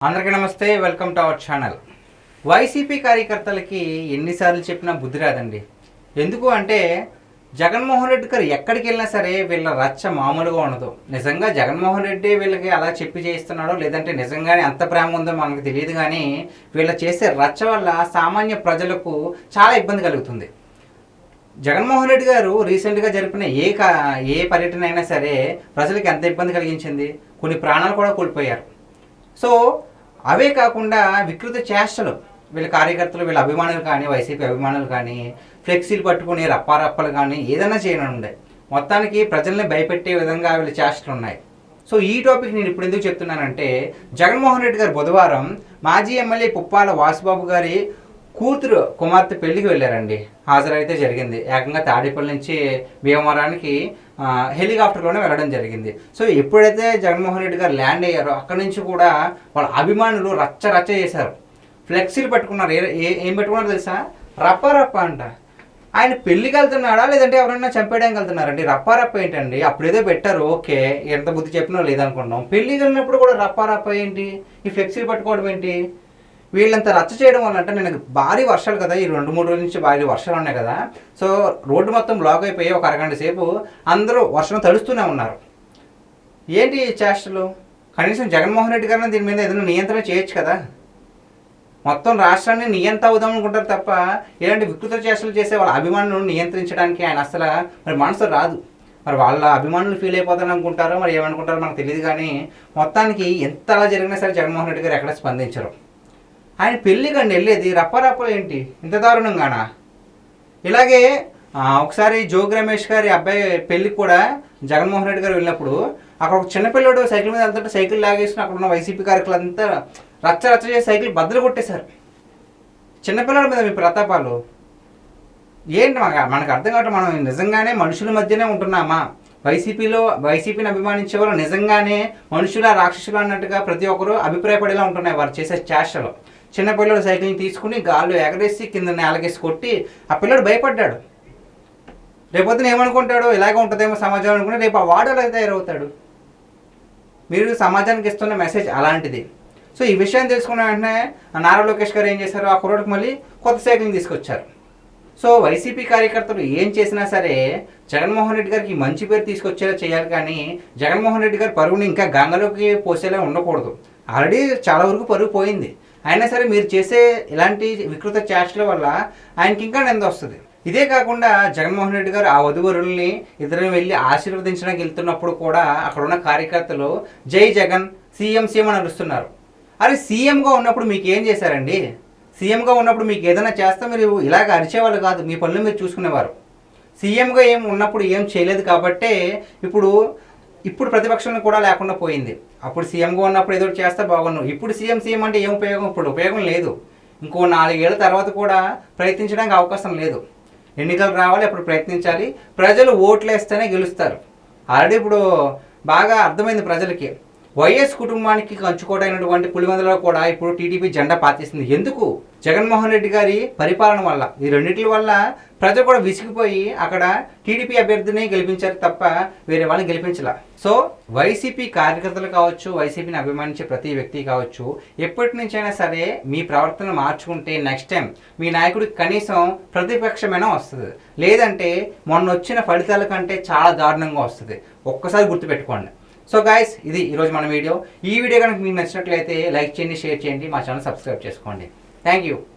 అందరికీ నమస్తే, welcome to our channel. YCP కార్యకర్తలకి ఎన్నిసార్లు చెప్పినా బుద్ధి రాదండి. ఎందుకు అంటే జగన్మోహన్ రెడ్డి గారు ఎక్కడికి వెళ్ళినా సరే వీళ్ళ రచ్చ మామూలుగా ఉండదు. నిజంగా జగన్మోహన్ రెడ్డి వీళ్ళకి అలా చెప్పి చేస్తున్నాడో లేదంటే నిజంగానే అంత ప్రేమ ఉందో మనకు తెలియదు, కానీ వీళ్ళ చేసే రచ్చ వల్ల సామాన్య ప్రజలకు చాలా ఇబ్బంది కలుగుతుంది. జగన్మోహన్ రెడ్డి గారు రీసెంట్గా జరిపిన ఏ పర్యటన అయినా సరే ప్రజలకు ఎంత ఇబ్బంది కలిగించింది, కొన్ని ప్రాణాలు కూడా కోల్పోయారు. సో అవే కాకుండా వికృత చేష్టలు వీళ్ళ కార్యకర్తలు, వీళ్ళ అభిమానులు కానీ, వైసీపీ అభిమానులు కానీ ఫ్లెక్సీలు పట్టుకుని రప్పారప్పలు కానీ ఏదైనా చేయనుండే, మొత్తానికి ప్రజల్ని భయపెట్టే విధంగా వీళ్ళ చేష్టలు ఉన్నాయి. సో ఈ టాపిక్ నేను ఇప్పుడు ఎందుకు చెప్తున్నానంటే, జగన్మోహన్ రెడ్డి గారు బుధవారం మాజీ ఎమ్మెల్యే పుప్పాల వాసుబాబు గారి కుమార్తె పెళ్లికి వెళ్ళారండి. హాజరైతే జరిగింది. ఏకంగా తాడేపల్లి నుంచి భీమవరానికి హెలికాప్టర్లోనే వెళ్ళడం జరిగింది. సో ఎప్పుడైతే జగన్మోహన్ రెడ్డి గారు ల్యాండ్ అయ్యారో అక్కడి నుంచి కూడా వాళ్ళ అభిమానులు రచ్చ చేశారు. ఫ్లెక్సీలు పట్టుకున్నారు. ఏం పెట్టుకున్నారో తెలుసా? రప్ప అంట. ఆయన పెళ్లికి వెళ్తున్నాడా లేదంటే ఎవరైనా చంపేయడానికి వెళ్తున్నారండి? రప్ప ఏంటండి? అప్పుడేదో పెట్టారు, ఓకే, ఎంత బుద్ధి చెప్పినా లేదనుకున్నాం. పెళ్లికి వెళ్ళినప్పుడు కూడా రప్ప ఏంటి? ఈ ఫ్లెక్సీలు పట్టుకోవడం ఏంటి? వీళ్ళంతా రచ్చ చేయడం వల్ల అంటే, నేను భారీ వర్షాలు కదా, ఈ 2-3 రోజుల నుంచి భారీ వర్షాలు ఉన్నాయి కదా, సో రోడ్డు మొత్తం బ్లాక్ అయిపోయి ఒక అరగంట సేపు అందరూ వర్షం తడుస్తూనే ఉన్నారు. ఏంటి చేష్టలు? కనీసం జగన్మోహన్ రెడ్డి గారిని దీని మీద ఏదైనా నియంత్రణ చేయొచ్చు కదా. మొత్తం రాష్ట్రాన్ని నియంత్రణ అవుదాం అనుకుంటారు తప్ప ఇలాంటి వికృత చేష్టలు చేసే వాళ్ళ అభిమానులను నియంత్రించడానికి ఆయన అసలు మనసు రాదు. మరి వాళ్ళ అభిమానులు ఫీల్ అయిపోతాను అనుకుంటారో మరి ఏమనుకుంటారో మనకు తెలియదు, కానీ మొత్తానికి ఎంత అలా జరిగినా సరే జగన్మోహన్ రెడ్డి గారు ఎక్కడ స్పందించరు. ఆయన పెళ్ళికండి వెళ్ళేది, రప్పలు ఏంటి ఇంత దారుణంగానా? ఇలాగే ఒకసారి జోగి రమేష్ గారి అబ్బాయి పెళ్ళికి కూడా జగన్మోహన్ రెడ్డి గారు వెళ్ళినప్పుడు అక్కడ ఒక చిన్నపిల్లడు సైకిల్ మీద వెళ్తుంటే సైకిల్ లాగేసుకుని అక్కడ ఉన్న వైసీపీ కార్యకర్తలంతా రచ్చ చేసి సైకిల్ బద్దలు కొట్టేశారు. చిన్నపిల్లడి మీద మీ ప్రతాపాలు ఏంటి? మనకు అర్థం కావట్లేదు. మనం నిజంగానే మనుషుల మధ్యనే ఉంటున్నామా? వైసీపీని అభిమానించే వాళ్ళు నిజంగానే మనుషుల రాక్షసులు అన్నట్టుగా ప్రతి ఒక్కరూ అభిప్రాయపడేలా ఉంటున్నాయి వారు చేసే చేష్టలు. చిన్నపిల్లడు సైకిల్ని తీసుకుని గాల్లో ఎగరేసి కింద నేలకేసి కొట్టి ఆ పిల్లడు భయపడ్డాడు. రేపొద్దున ఏమనుకుంటాడు? ఇలాగే ఉంటుందేమో సమాజం అనుకుంటే రేపు ఆ వాడు అలా తయారవుతాడు. మీరు సమాజానికి ఇస్తున్న మెసేజ్ అలాంటిది. సో ఈ విషయం తెలుసుకున్న వెంటనే నారా లోకేష్ గారు ఏం చేశారు? ఆ కుర్రోడికి మళ్ళీ కొత్త సైకిల్ని తీసుకొచ్చారు. సో వైసీపీ కార్యకర్తలు ఏం చేసినా సరే జగన్మోహన్ రెడ్డి గారికి మంచి పేరు తీసుకొచ్చేలా చేయాలి, కానీ జగన్మోహన్ రెడ్డి గారి పరుగుని ఇంకా గంగలోకి పోసేలా ఉండకూడదు. ఆల్రెడీ చాలా వరకు పరుగు పోయింది. అయినా సరే మీరు చేసే ఇలాంటి వికృత చేష్టల వల్ల ఆయనకి ఇంకా నింద వస్తుంది. ఇదే కాకుండా జగన్మోహన్ రెడ్డి గారు ఆ వధువరుల్ని ఇద్దరిని వెళ్ళి ఆశీర్వదించడానికి వెళ్తున్నప్పుడు కూడా అక్కడ ఉన్న కార్యకర్తలు జై జగన్, సీఎం అని అరుస్తున్నారు. అరే సీఎంగా ఉన్నప్పుడు మీకు ఏం చేశారండి? సీఎంగా ఉన్నప్పుడు మీకు ఏదైనా చేస్తే మీరు ఇలాగ అరిచేవాళ్ళు కాదు, మీ పనులు మీరు చూసుకునేవారు. సీఎంగా ఉన్నప్పుడు ఏం చేయలేదు కాబట్టే ఇప్పుడు ప్రతిపక్షంలో కూడా లేకుండా పోయింది. అప్పుడు సీఎంగా ఉన్నప్పుడు ఏదో చేస్తే బాగున్నావు. ఇప్పుడు సీఎం అంటే ఏం ఉపయోగం? ఇప్పుడు ఉపయోగం లేదు. ఇంకో 4 ఏళ్ళ తర్వాత కూడా ప్రయత్నించడానికి అవకాశం లేదు. ఎన్నికలు రావాలి, అప్పుడు ప్రయత్నించాలి. ప్రజలు ఓట్లు వేస్తేనే గెలుస్తారు. ఆల్రెడీ ఇప్పుడు బాగా అర్థమైంది ప్రజలకి. వైఎస్ కుటుంబానికి కంచుకోవడైనటువంటి పులివెందులలో కూడా ఇప్పుడు టీడీపీ జెండా పాతేసింది. ఎందుకు? జగన్మోహన్ రెడ్డి గారి పరిపాలన వల్ల. ఈ రెండింటి వల్ల ప్రజలు కూడా విసిగిపోయి అక్కడ టీడీపీ అభ్యర్థిని గెలిపించారు తప్ప వేరే వాళ్ళని గెలిపించలా. సో వైసీపీ కార్యకర్తలు కావచ్చు, వైసీపీని అభిమానించే ప్రతి వ్యక్తి కావచ్చు, ఎప్పటి నుంచైనా సరే మీ ప్రవర్తన మార్చుకుంటే నెక్స్ట్ టైం మీ నాయకుడికి కనీసం ప్రతిపక్షమైనా వస్తుంది. లేదంటే మొన్న వచ్చిన ఫలితాల కంటే చాలా దారుణంగా వస్తుంది. ఒక్కసారి గుర్తుపెట్టుకోండి. సో గాయస్, ఇది ఈరోజు మన వీడియో. ఈ వీడియో కనుక మీకు నచ్చినట్లయితే లైక్ చేయండి, షేర్ చేయండి, మా ఛానల్ సబ్స్క్రైబ్ చేసుకోండి. Thank you.